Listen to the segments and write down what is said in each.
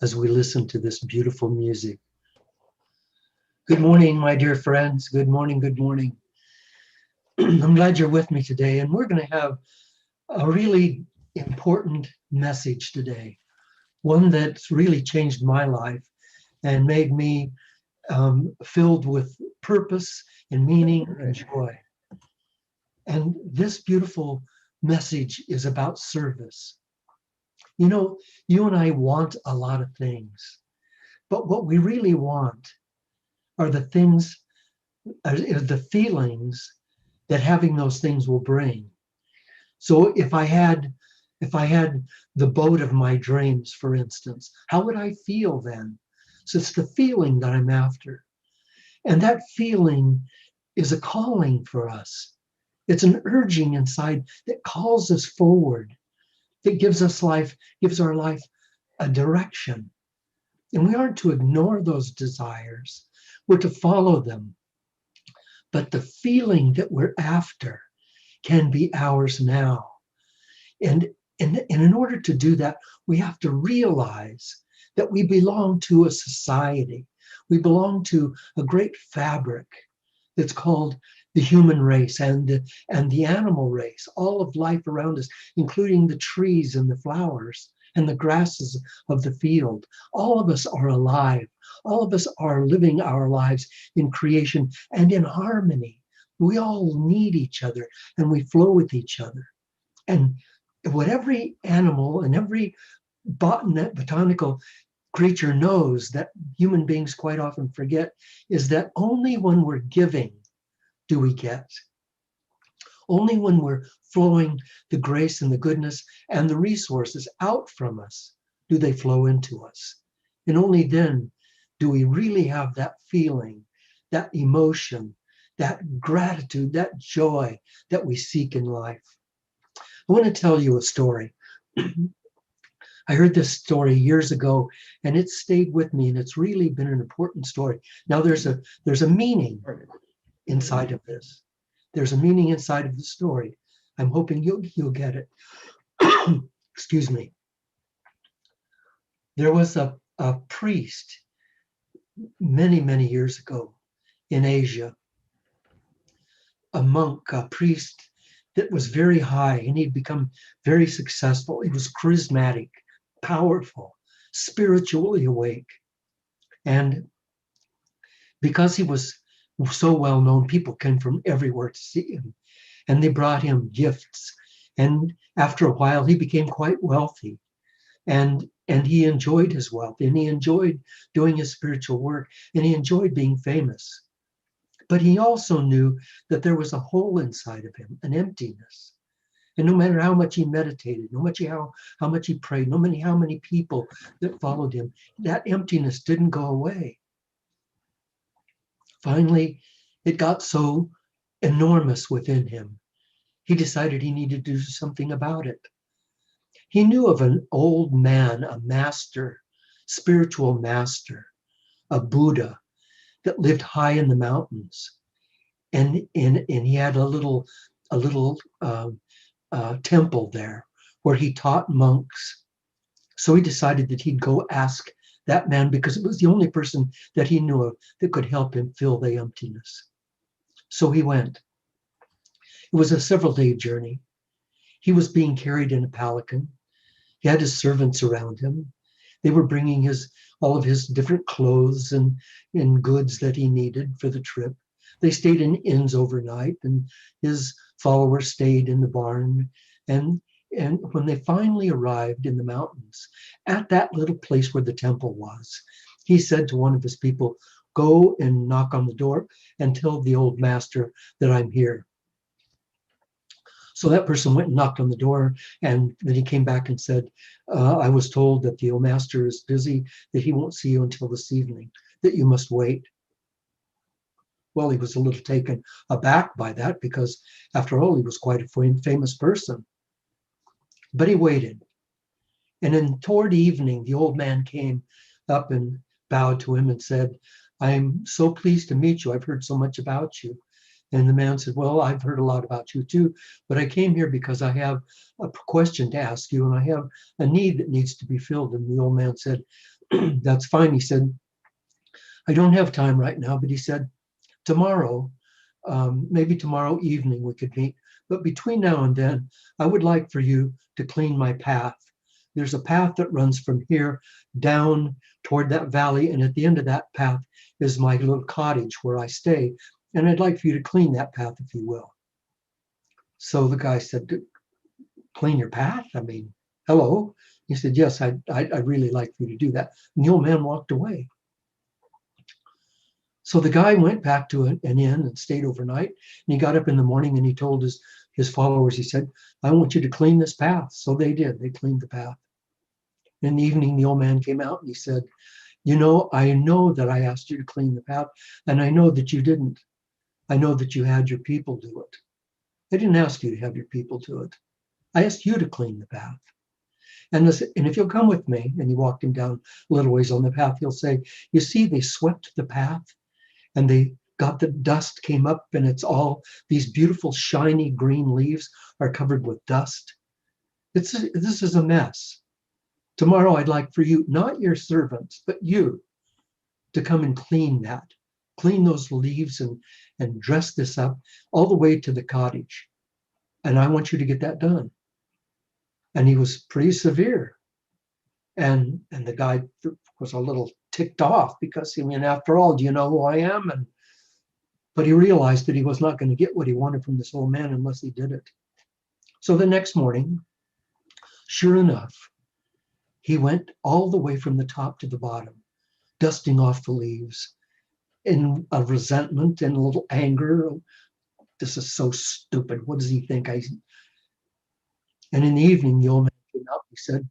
as we listen to this beautiful music. Good morning, my dear friends. Good morning, good morning. I'm glad you're with me today, and we're going to have a really important message today, one that's really changed my life and made me filled with purpose and meaning and joy. And this beautiful message is about service. You know, you and I want a lot of things, but what we really want are the things, are the feelings that having those things will bring. So if I had the boat of my dreams, for instance, how would I feel then? So it's the feeling that I'm after. And that feeling is a calling for us. It's an urging inside that calls us forward, that gives us life, gives our life a direction. And we aren't to ignore those desires. We're to follow them. But the feeling that we're after can be ours now. And, and in order to do that, we have to realize that we belong to a society. We belong to a great fabric that's called the human race and the animal race, all of life around us, including the trees and the flowers and the grasses of the field. All of us are alive. All of us are living our lives in creation and in harmony. We all need each other and we flow with each other. And what every animal and every botanical creature knows that human beings quite often forget is that only when we're giving do we get. Only when we're flowing the grace and the goodness and the resources out from us do they flow into us. And only then do we really have that feeling, that emotion, that gratitude, that joy that we seek in life. I want to tell you a story. I heard this story years ago and it stayed with me, and it's really been an important story. Now there's a meaning inside of this. There's a meaning inside of the story. I'm hoping you'll get it. Excuse me. There was a priest many, many years ago in Asia, a monk, a priest that was very high, and he'd become very successful. He was charismatic, powerful, spiritually awake. And because he was so well known, people came from everywhere to see him, and they brought him gifts. And after a while, he became quite wealthy, and he enjoyed his wealth, and he enjoyed doing his spiritual work, and he enjoyed being famous. But he also knew that there was a hole inside of him, an emptiness. And no matter how much he meditated, no matter how much he prayed, no matter how many people that followed him, that emptiness didn't go away. Finally, it got so enormous within him, he decided he needed to do something about it. He knew of an old man, a master, spiritual master, a Buddha that lived high in the mountains. And he had a little temple there where he taught monks. So he decided that he'd go ask that man, because it was the only person that he knew of that could help him fill the emptiness. So he went. It was a several-day journey. He was being carried in a palanquin. He had his servants around him. They were bringing all of his different clothes and goods that he needed for the trip. They stayed in inns overnight, and his followers stayed in the barn. And when they finally arrived in the mountains, at that little place where the temple was, he said to one of his people, "Go and knock on the door and tell the old master that I'm here." So that person went and knocked on the door, and then he came back and said, "I was told that the old master is busy, that he won't see you until this evening, that you must wait." Well, he was a little taken aback by that, because after all, he was quite a famous person. But he waited. And then toward evening, the old man came up and bowed to him and said, "I'm so pleased to meet you. I've heard so much about you." And the man said, "Well, I've heard a lot about you too, but I came here because I have a question to ask you, and I have a need that needs to be filled." And the old man said, That's fine. He said, I don't have time right now, but he said, tomorrow, maybe tomorrow evening we could meet. But between now and then, I would like for you to clean my path. There's a path that runs from here down toward that valley. And at the end of that path is my little cottage where I stay. And I'd like for you to clean that path, if you will. So the guy said, clean your path? I mean, hello. He said, yes, I'd really like for you to do that. And the old man walked away. So the guy went back to an inn and stayed overnight. And he got up in the morning and he told his followers, he said, I want you to clean this path. So they did. They cleaned the path. In the evening, the old man came out and he said, I know that I asked you to clean the path, and I know that you didn't. I know that you had your people do it. I didn't ask you to have your people do it. I asked you to clean the path. And if you'll come with me, and he walked him down a little ways on the path, he'll say, you see, they swept the path and they got the dust came up, and it's all these beautiful, shiny green leaves are covered with dust. This is a mess. Tomorrow, I'd like for you, not your servants, but you, to come and clean that. Clean those leaves and dress this up all the way to the cottage. And I want you to get that done. And he was pretty severe. And the guy was a little ticked off because, after all, do you know who I am? But he realized that he was not going to get what he wanted from this old man unless he did it. So the next morning, sure enough, he went all the way from the top to the bottom, dusting off the leaves in a resentment and a little anger. This is so stupid. What does he think? And in the evening, the old man came out. He said,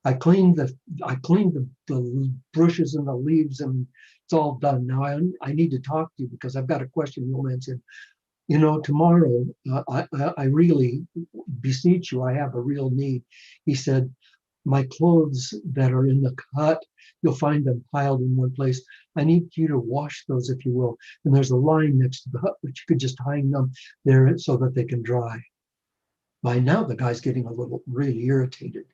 I cleaned the bushes and the leaves, and it's all done. Now I need to talk to you because I've got a question. The old man said, tomorrow, I really beseech you, I have a real need. He said, my clothes that are in the hut, you'll find them piled in one place. I need you to wash those, if you will. And there's a line next to the hut, which you could just hang them there so that they can dry. By now, the guy's getting a little really irritated.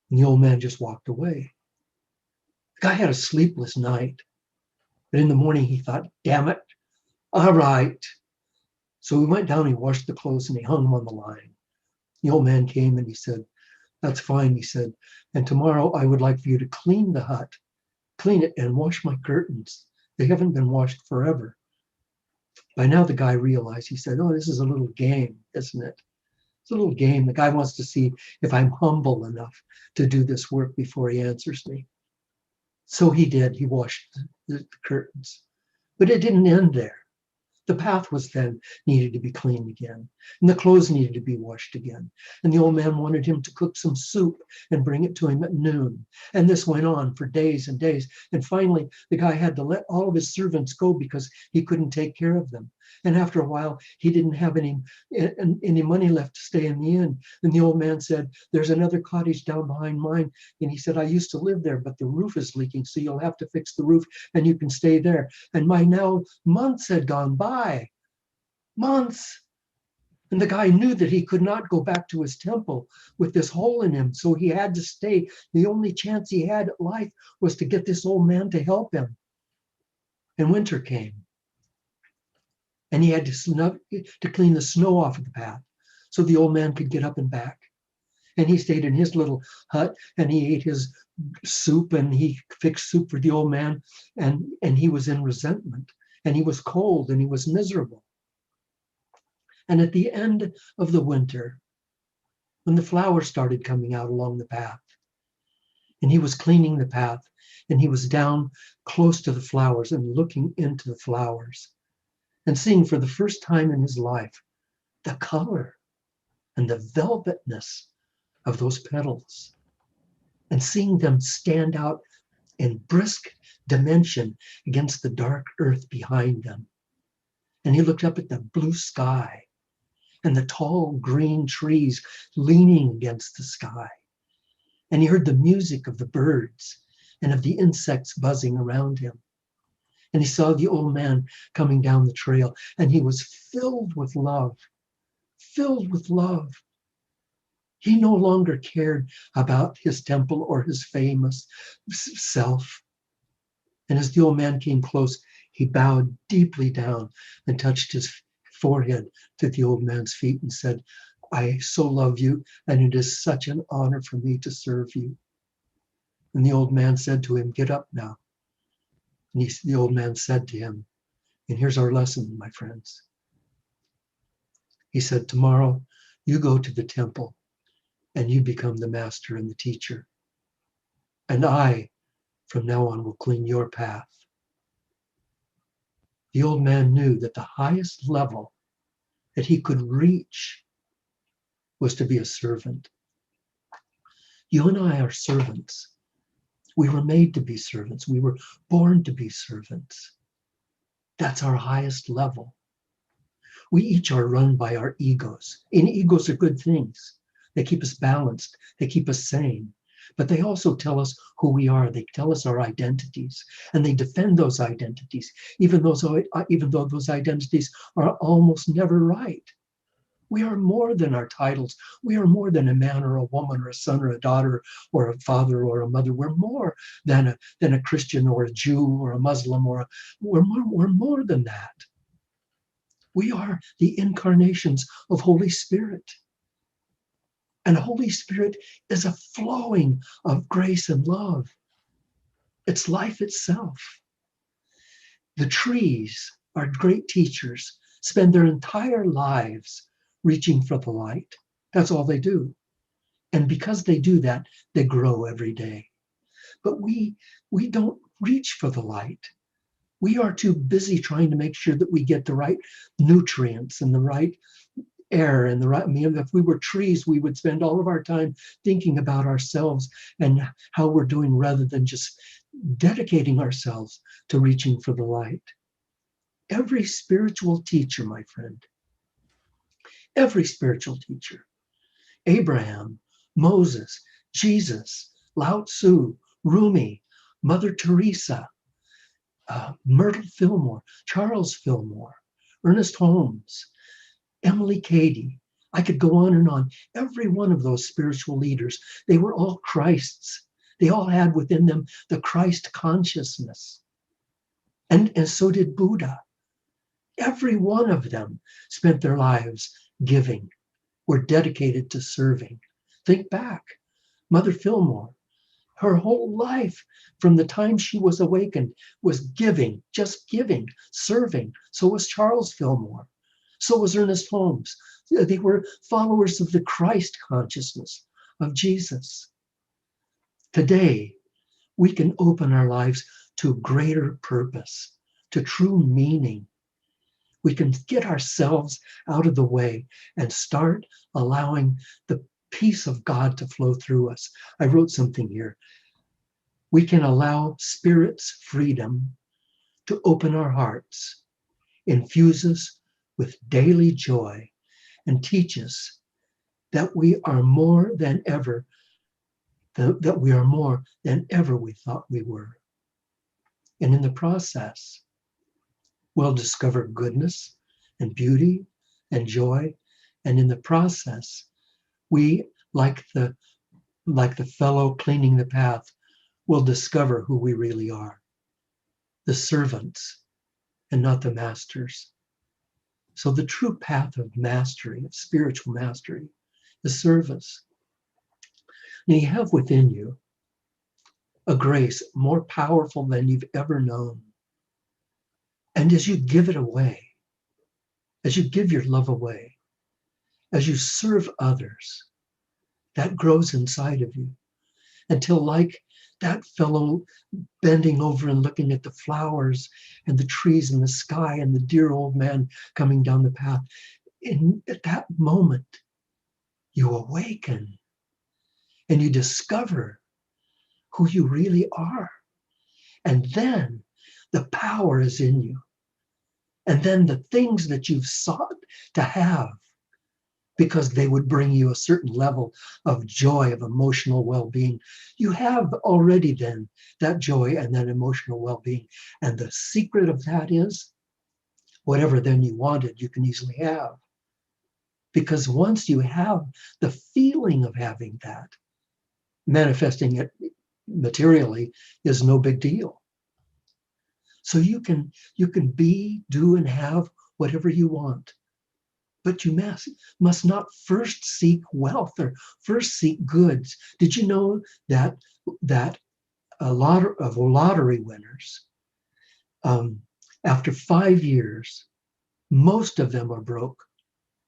And the old man just walked away. The guy had a sleepless night. But in the morning, he thought, damn it, all right. So he went down, he washed the clothes, and he hung them on the line. The old man came and he said, that's fine, he said. And tomorrow I would like for you to clean the hut, clean it and wash my curtains. They haven't been washed forever. By now the guy realized, he said, oh, this is a little game, isn't it? It's a little game. The guy wants to see if I'm humble enough to do this work before he answers me. So he did. He washed the curtains. But it didn't end there. The path was then needed to be cleaned again, and the clothes needed to be washed again. And the old man wanted him to cook some soup and bring it to him at noon. And this went on for days and days. And finally, the guy had to let all of his servants go because he couldn't take care of them. And after a while, he didn't have any money left to stay in the inn. And the old man said, there's another cottage down behind mine. And he said, I used to live there, but the roof is leaking, so you'll have to fix the roof and you can stay there. And by now, months had gone by. Months. And the guy knew that he could not go back to his temple with this hole in him, so he had to stay. The only chance he had at life was to get this old man to help him. And winter came. And he had to clean the snow off of the path so the old man could get up and back. And he stayed in his little hut and he ate his soup and he fixed soup for the old man. And he was in resentment and he was cold and he was miserable. And at the end of the winter, when the flowers started coming out along the path, and he was cleaning the path and he was down close to the flowers and looking into the flowers, and seeing for the first time in his life the color and the velvetness of those petals, and seeing them stand out in brisk dimension against the dark earth behind them. And he looked up at the blue sky and the tall green trees leaning against the sky. And he heard the music of the birds and of the insects buzzing around him. And he saw the old man coming down the trail, and he was filled with love, filled with love. He no longer cared about his temple or his famous self. And as the old man came close, he bowed deeply down and touched his forehead to the old man's feet and said, I so love you, and it is such an honor for me to serve you. And the old man said to him, get up now. And the old man said to him, and here's our lesson, my friends. He said, tomorrow you go to the temple and you become the master and the teacher. And I, from now on, will clean your path. The old man knew that the highest level that he could reach was to be a servant. You and I are servants. We were made to be servants. We were born to be servants. That's our highest level. We each are run by our egos. And egos are good things. They keep us balanced. They keep us sane. But they also tell us who we are. They tell us our identities. And they defend those identities, even though those identities are almost never right. We are more than our titles. We are more than a man or a woman or a son or a daughter or a father or a mother. We're more than a Christian or a Jew or a Muslim we're more than that. We are the incarnations of Holy Spirit. And Holy Spirit is a flowing of grace and love. It's life itself. The trees are great teachers, spend their entire lives reaching for the light. That's all they do. And because they do that, they grow every day. But we don't reach for the light. We are too busy trying to make sure that we get the right nutrients and the right air and the right, if we were trees, we would spend all of our time thinking about ourselves and how we're doing rather than just dedicating ourselves to reaching for the light. Every spiritual teacher, my friend, every spiritual teacher, Abraham, Moses, Jesus, Lao Tzu, Rumi, Mother Teresa, Myrtle Fillmore, Charles Fillmore, Ernest Holmes, Emily Cady. I could go on and on. Every one of those spiritual leaders, they were all Christs. They all had within them the Christ consciousness. And so did Buddha. Every one of them spent their lives giving, were dedicated to serving. Think back, Mother Fillmore, her whole life from the time she was awakened was giving, just giving, serving. So was Charles Fillmore. So was Ernest Holmes. They were followers of the Christ consciousness of Jesus. Today, we can open our lives to greater purpose, to true meaning. We can get ourselves out of the way and start allowing the peace of God to flow through us. I wrote something here. We can allow Spirit's freedom to open our hearts, infuse us with daily joy, and teach us that we are more than ever, that we are more than ever we thought we were. And in the process, we'll discover goodness and beauty and joy. And in the process, we, like the fellow cleaning the path, will discover who we really are, the servants and not the masters. So the true path of mastery, of spiritual mastery, is service. Now you have within you a grace more powerful than you've ever known. And as you give it away, as you give your love away, as you serve others, that grows inside of you until, like that fellow bending over and looking at the flowers and the trees and the sky and the dear old man coming down the path, at that moment, you awaken and you discover who you really are. And then the power is in you. And then the things that you've sought to have, because they would bring you a certain level of joy, of emotional well-being, you have already then that joy and that emotional well-being. And the secret of that is, whatever then you wanted, you can easily have. Because once you have the feeling of having that, manifesting it materially is no big deal. So you can be, do, and have whatever you want. But you must not first seek wealth or first seek goods. Did you know that a lot of lottery winners, after 5 years, most of them are broke?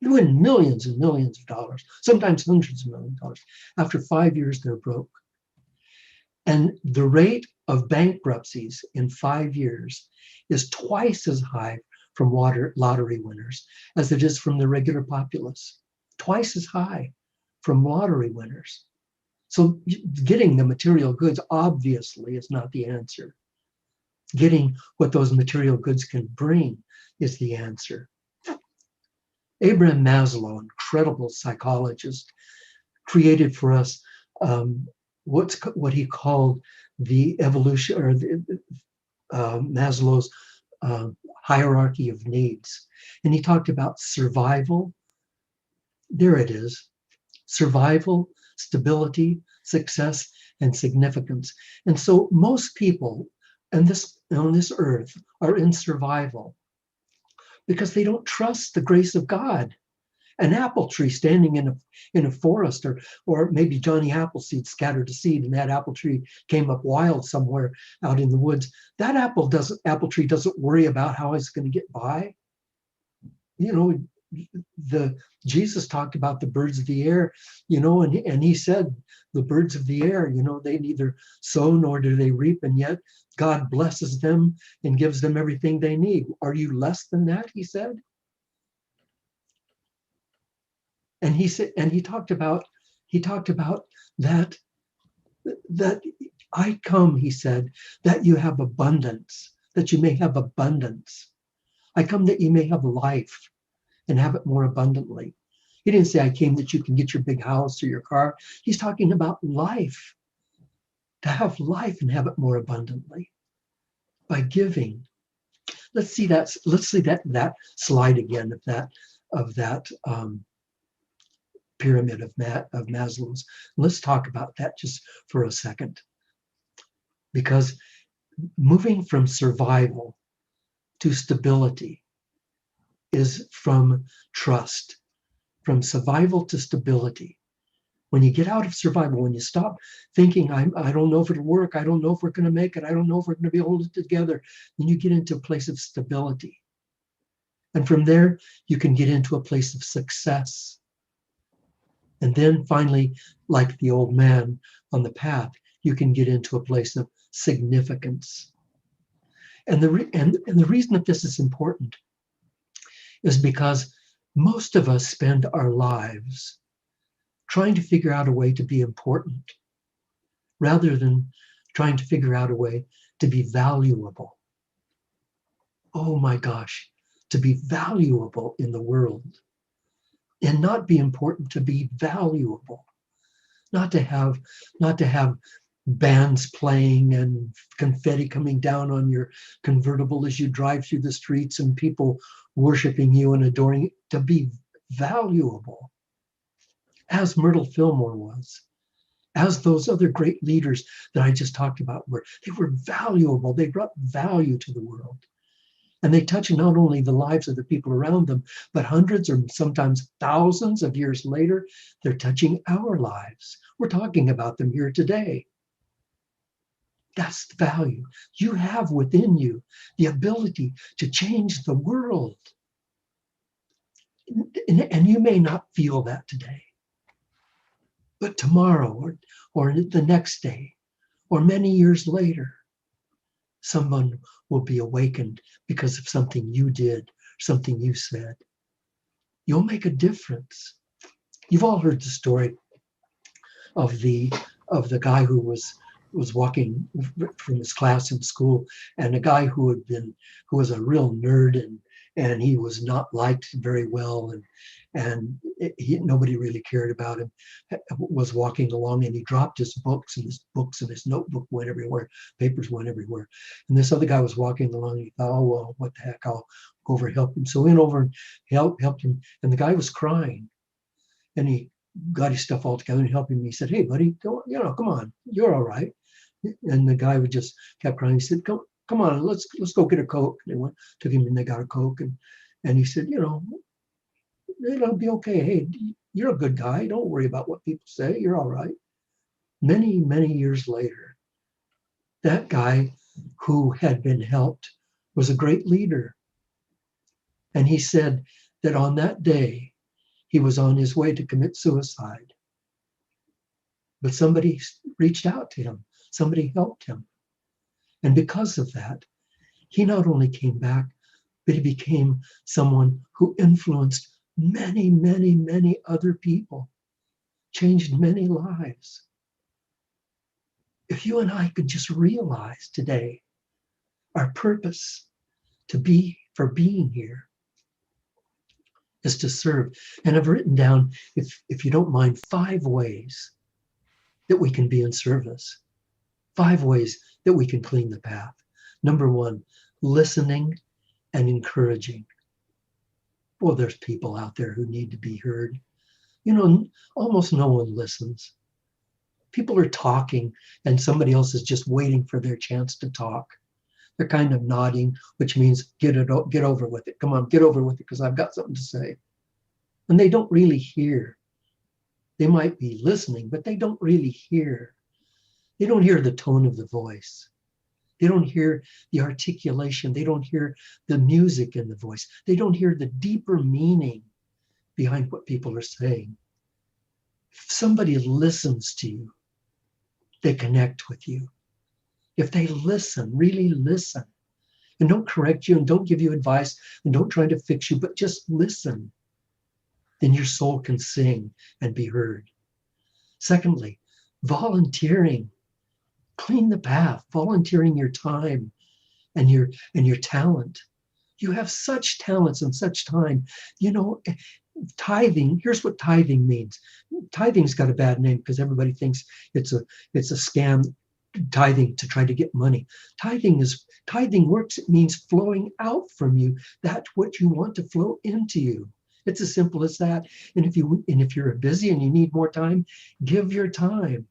They win millions and millions of dollars, sometimes hundreds of millions of dollars. After 5 years, they're broke. And the rate of bankruptcies in 5 years is twice as high from lottery winners as it is from the regular populace. Twice as high from lottery winners. So getting the material goods obviously is not the answer. Getting what those material goods can bring is the answer. Abraham Maslow, incredible psychologist, created for us what he called the evolution, or Maslow's hierarchy of needs. And he talked about survival. There it is. Survival, stability, success, and significance. And so most people on this earth are in survival because they don't trust the grace of God. An apple tree standing in a forest, or maybe Johnny Appleseed scattered a seed and that apple tree came up wild somewhere out in the woods. That apple tree doesn't worry about how it's going to get by. You know, Jesus talked about the birds of the air, and he said the birds of the air, they neither sow nor do they reap, and yet God blesses them and gives them everything they need. Are you less than that? He said. And he said, and he talked about that I come, he said, that you have abundance, that you may have abundance. I come that you may have life and have it more abundantly. He didn't say I came that you can get your big house or your car. He's talking about life, to have life and have it more abundantly by giving. Let's see that slide again of that pyramid of Maslow's. Let's talk about that just for a second. Because moving from survival to stability is from trust. From survival to stability. When you get out of survival, when you stop thinking, I don't know if it'll work, I don't know if we're going to make it, I don't know if we're going to be able to hold it together, then you get into a place of stability. And from there, you can get into a place of success. And then finally, like the old man on the path, you can get into a place of significance. And the reason that this is important is because most of us spend our lives trying to figure out a way to be important rather than trying to figure out a way to be valuable. Oh my gosh, to be valuable in the world. And not be important, to be valuable. Not to have bands playing and confetti coming down on your convertible as you drive through the streets and people worshiping you and adoring you. To be valuable, as Myrtle Fillmore was, as those other great leaders that I just talked about were. They were valuable. They brought value to the world. And they touch not only the lives of the people around them, but hundreds or sometimes thousands of years later, they're touching our lives. We're talking about them here today. That's the value. You have within you the ability to change the world. And you may not feel that today. But tomorrow or the next day or many years later, someone will be awakened because of something you did, something you said. You'll make a difference. You've all heard the story of the guy who was walking from his class in school, and a guy who was a real nerd, and he was not liked very well, and nobody really cared about him, was walking along, and he dropped his books, and his notebook went everywhere, papers went everywhere. And this other guy was walking along, and he thought, oh, well, what the heck, I'll go over and help him. So he went over and helped him, and the guy was crying. and he got his stuff all together and helping me. He said, "Hey, buddy, go, come on, you're all right." And the guy would just kept crying. He said, "Come on, let's go get a Coke." And they took him and they got a Coke, and he said, "It'll be okay. Hey, you're a good guy. Don't worry about what people say. You're all right." Many, many years later, that guy who had been helped was a great leader. And he said that on that day, he was on his way to commit suicide. But somebody reached out to him. Somebody helped him. And because of that, he not only came back, but he became someone who influenced many, many, many other people, changed many lives. If you and I could just realize today our purpose for being here is to serve. And I've written down, if you don't mind, 5 ways that we can be in service. 5 ways that we can clean the path. Number 1, listening and encouraging. Well, there's people out there who need to be heard. Almost no one listens. People are talking and somebody else is just waiting for their chance to talk. They're kind of nodding, which means get over with it. Come on, get over with it because I've got something to say. And they don't really hear. They might be listening, but they don't really hear. They don't hear the tone of the voice. They don't hear the articulation. They don't hear the music in the voice. They don't hear the deeper meaning behind what people are saying. If somebody listens to you, they connect with you. If they listen, really listen, and don't correct you and don't give you advice and don't try to fix you, but just listen, then your soul can sing and be heard. Secondly, volunteering. Clean the path, volunteering your time and your talent. You have such talents and such time. Tithing, here's what tithing means. Tithing's got a bad name because everybody thinks it's a scam, tithing to try to get money. Tithing works, it means flowing out from you, that what you want to flow into you. It's as simple as that. And if you're busy and you need more time, give your time.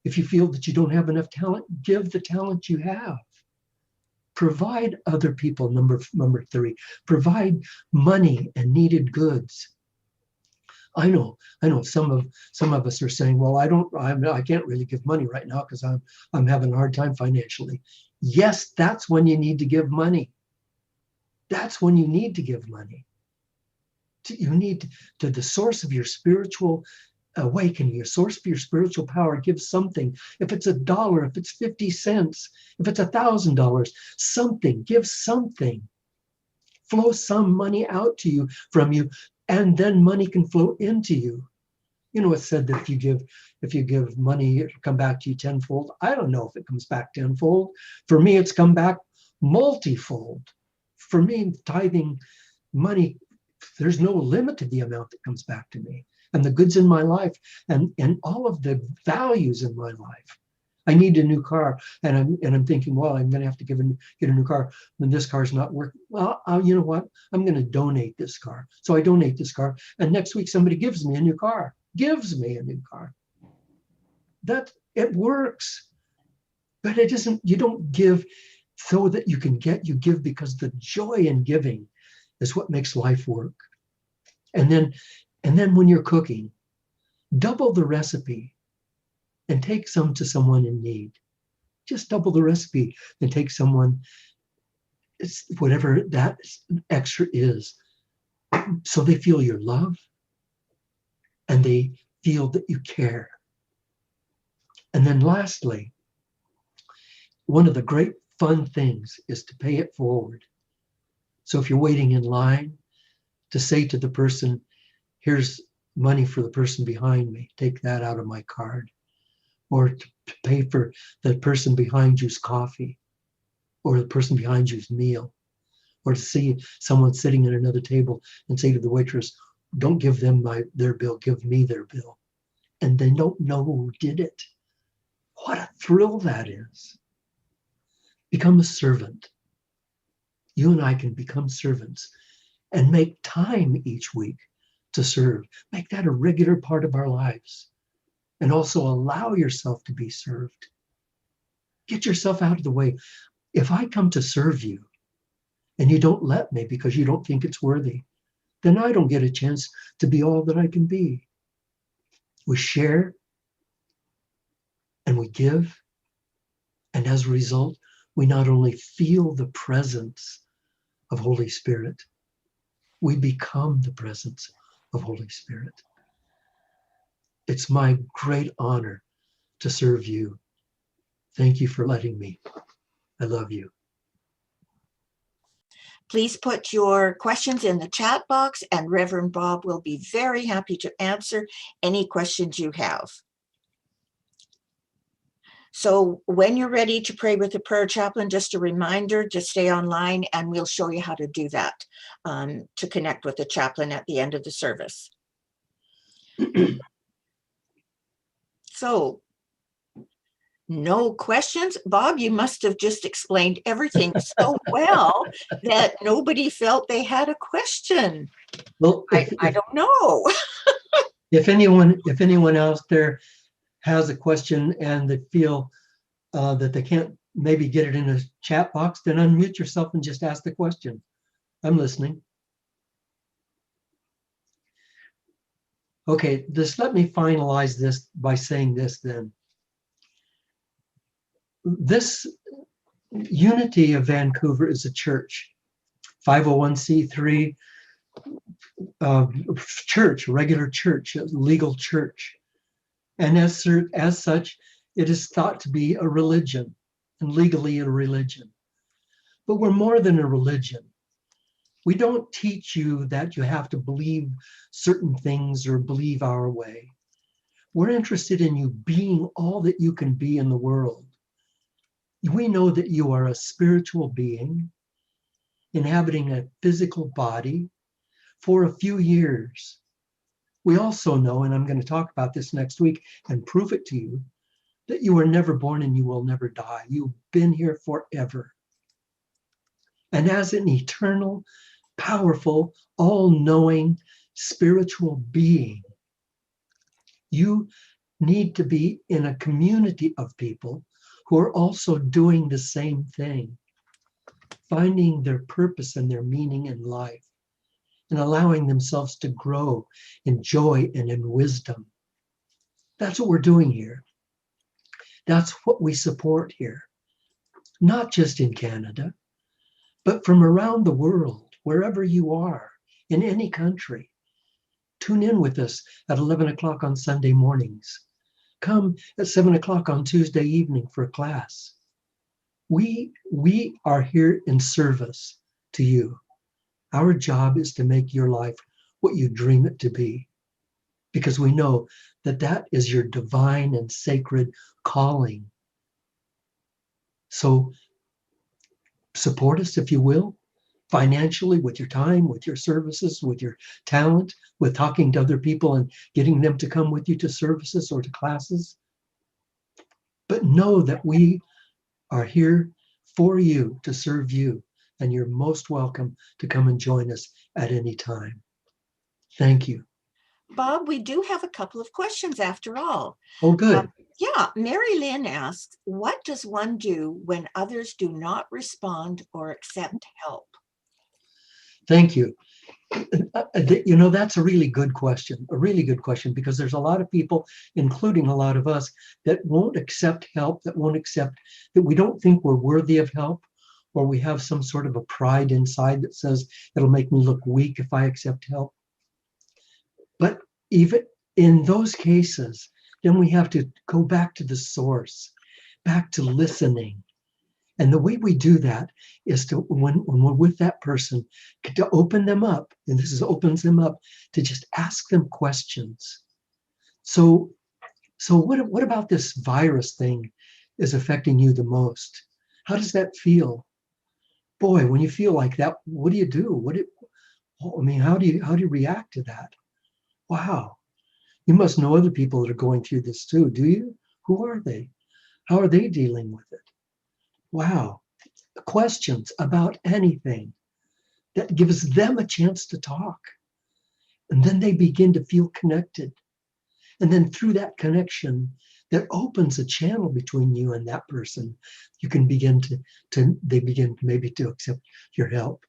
If you feel that you don't have enough talent, give the talent you have. Provide other people, number 3. Provide money and needed goods. I know some of us are saying, well, I can't really give money right now because I'm having a hard time financially. Yes, that's when you need to give money. That's when you need to give money. You need to the source of your spiritual awakening, your source of your spiritual power. Give something. If it's $1, if it's 50 cents, if it's $1,000, something. Give something. Flow some money out to you from you, and then money can flow into you. It's said that if you give money, it'll come back to you tenfold. I don't know if it comes back tenfold. For me, it's come back multifold. For me, tithing money, there's no limit to the amount that comes back to me, and the goods in my life, and all of the values in my life. I need a new car, and I'm thinking, well, I'm going to have to get a new car when this car's not working. Well, you know what? I'm going to donate this car. So I donate this car, and next week somebody gives me a new car. That it works, but it isn't. You don't give so that you can get. You give because the joy in giving is what makes life work. And then when you're cooking, double the recipe and take some to someone in need. Just double the recipe and take someone, whatever that extra is, so they feel your love and they feel that you care. And then lastly, one of the great fun things is to pay it forward. So if you're waiting in line, to say to the person, here's money for the person behind me, take that out of my card. Or to pay for the person behind you's coffee, or the person behind you's meal. Or to see someone sitting at another table and say to the waitress, don't give them their bill, give me their bill. And they don't know who did it. What a thrill that is. Become a servant. You and I can become servants and make time each week to serve. Make that a regular part of our lives. And also allow yourself to be served. Get yourself out of the way. If I come to serve you and you don't let me because you don't think it's worthy, then I don't get a chance to be all that I can be. We share and we give. And as a result, we not only feel the presence of Holy Spirit, we become the presence of Holy Spirit. It's my great honor to serve you. Thank you for letting me. I love you. Please put your questions in the chat box, and Reverend Bob will be very happy to answer any questions you have. So when you're ready to pray with the prayer chaplain, just a reminder to stay online, and we'll show you how to do that to connect with the chaplain at the end of the service. So no questions. Bob, you must have just explained everything so well that nobody felt they had a question. Well, I don't know. if anyone else there has a question and they feel that they can't maybe get it in a chat box, then unmute yourself and just ask the question. I'm listening. Okay, just let me finalize this by saying this then. This Unity of Vancouver is a church, 501c3 church, regular church, a legal church. And as such, it is thought to be a religion, and legally a religion. But we're more than a religion. We don't teach you that you have to believe certain things or believe our way. We're interested in you being all that you can be in the world. We know that you are a spiritual being inhabiting a physical body for a few years. We also know, and I'm going to talk about this next week and prove it to you, that you were never born and you will never die. You've been here forever. And as an eternal, powerful, all-knowing spiritual being, you need to be in a community of people who are also doing the same thing, finding their purpose and their meaning in life, and allowing themselves to grow in joy and in wisdom. That's what we're doing here. That's what we support here, not just in Canada, but from around the world, wherever you are, in any country. Tune in with us at 11 o'clock on Sunday mornings. Come at 7 o'clock on Tuesday evening for a class. We are here in service to you. Our job is to make your life what you dream it to be, because we know that that is your divine and sacred calling. So support us, if you will, financially, with your time, with your services, with your talent, with talking to other people and getting them to come with you to services or to classes. But know that we are here for you, to serve you, and you're most welcome to come and join us at any time. Thank you. Bob, we do have a couple of questions after all. Oh, good. Yeah, Mary Lynn asks, what does one do when others do not respond or accept help? Thank you. You know, that's a really good question, because there's a lot of people, including a lot of us, that won't accept help, that we don't think we're worthy of help, or we have some sort of a pride inside that says it'll make me look weak if I accept help. But even in those cases, then we have to go back to the source, back to listening. And the way we do that is to, when we're with that person, to open them up, and this opens them up to just ask them questions. So what about this virus thing is affecting you the most? How does that feel? Boy, when you feel like that, what do you do? How do you react to that? Wow, you must know other people that are going through this too, do you? Who are they? How are they dealing with it? Wow. Questions about anything that gives them a chance to talk. And then they begin to feel connected. And then through that connection, that opens a channel between you and that person. You can begin they begin maybe to accept your help.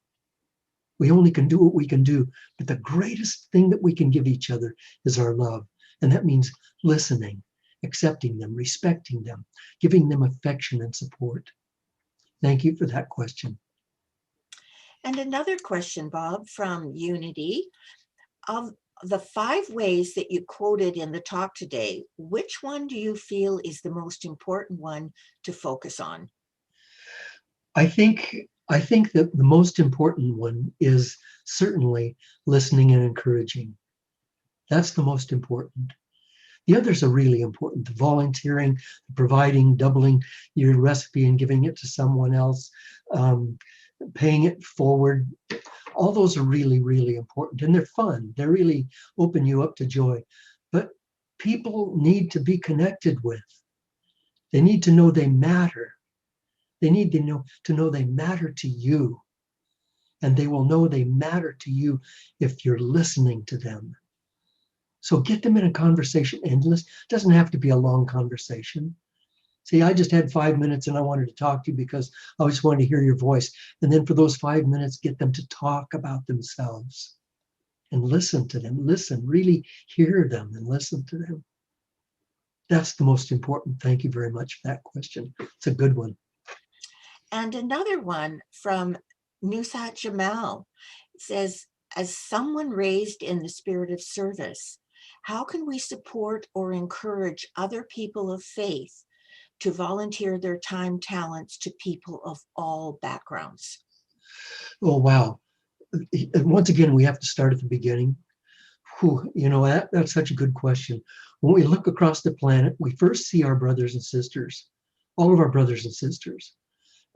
We only can do what we can do, but the greatest thing that we can give each other is our love. And that means listening, accepting them, respecting them, giving them affection and support. Thank you for that question. And another question, Bob, from Unity. Of the 5 ways that you quoted in the talk today, which one do you feel is the most important one to focus on? I think that the most important one is certainly listening and encouraging. That's the most important. The others are really important. The volunteering, providing, doubling your recipe and giving it to someone else, paying it forward. All those are really, really important. And they're fun. They really open you up to joy. But people need to be connected with. They need to know they matter. They need to know they matter to you. And they will know they matter to you if you're listening to them. So get them in a conversation. Endless. Doesn't have to be a long conversation. See, I just had 5 minutes and I wanted to talk to you because I just wanted to hear your voice. And then for those 5 minutes, get them to talk about themselves and listen to them. Listen, really hear them and listen to them. That's the most important. Thank you very much for that question. It's a good one. And another one from Nusat Jamal says, as someone raised in the spirit of service, how can we support or encourage other people of faith to volunteer their time, talents to people of all backgrounds? Oh, wow. Once again, we have to start at the beginning. That's such a good question. When we look across the planet, we first see our brothers and sisters, all of our brothers and sisters.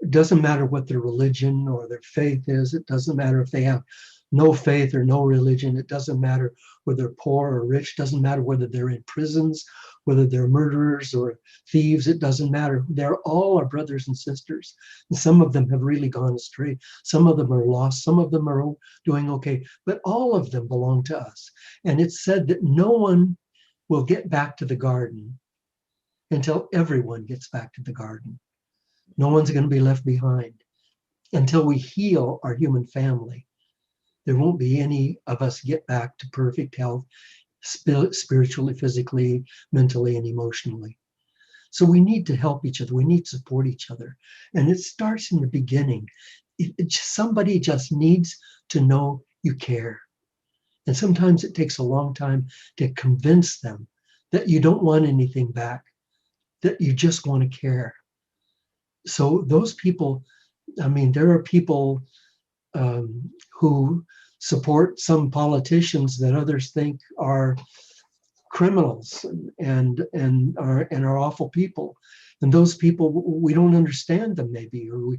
It doesn't matter what their religion or their faith is. It doesn't matter if they have no faith or no religion. It doesn't matter whether they're poor or rich. It doesn't matter whether they're in prisons, whether they're murderers or thieves. It doesn't matter. They're all our brothers and sisters. And some of them have really gone astray. Some of them are lost. Some of them are doing okay. But all of them belong to us. And it's said that no one will get back to the garden until everyone gets back to the garden. No one's going to be left behind until we heal our human family. There won't be any of us get back to perfect health, spiritually, physically, mentally, and emotionally. So we need to help each other. We need to support each other. And it starts in the beginning. Somebody just needs to know you care. And sometimes it takes a long time to convince them that you don't want anything back, that you just want to care. So those people, there are people who support some politicians that others think are criminals and are awful people. And those people, we don't understand them maybe, or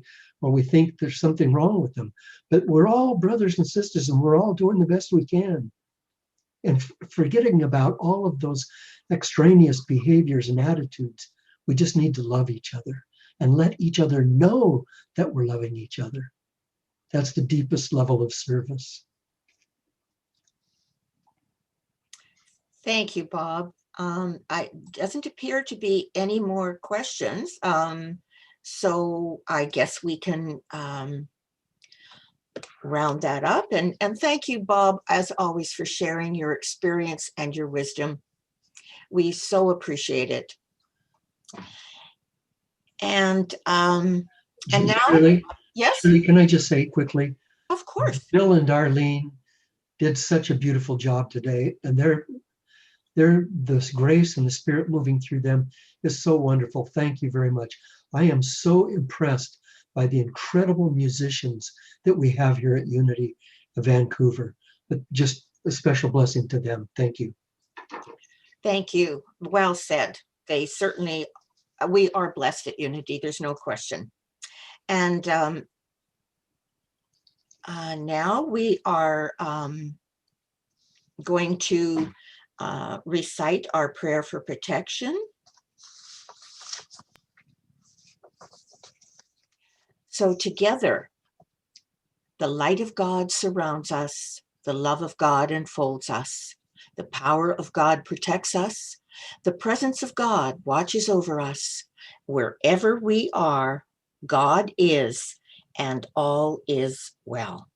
we think there's something wrong with them. But we're all brothers and sisters, and we're all doing the best we can. And forgetting about all of those extraneous behaviors and attitudes, we just need to love each other and let each other know that we're loving each other. That's the deepest level of service. Thank you, Bob. Doesn't appear to be any more questions. So I guess we can round that up. And thank you, Bob, as always, for sharing your experience and your wisdom. We so appreciate it. And now, Shirley, yes, Shirley, can I just say quickly? of course. Bill and Darlene did such a beautiful job today, and this grace and the spirit moving through them is so wonderful. Thank you very much. I am so impressed by the incredible musicians that we have here at Unity of Vancouver. But just a special blessing to them. Thank you. Thank you. Well said. They certainly, we are blessed at Unity. There's no question. And now we are going to recite our prayer for protection. So together, the light of God surrounds us, The love of God enfolds us. The power of God protects us. The presence of God watches over us. Wherever we are, God is, and all is well.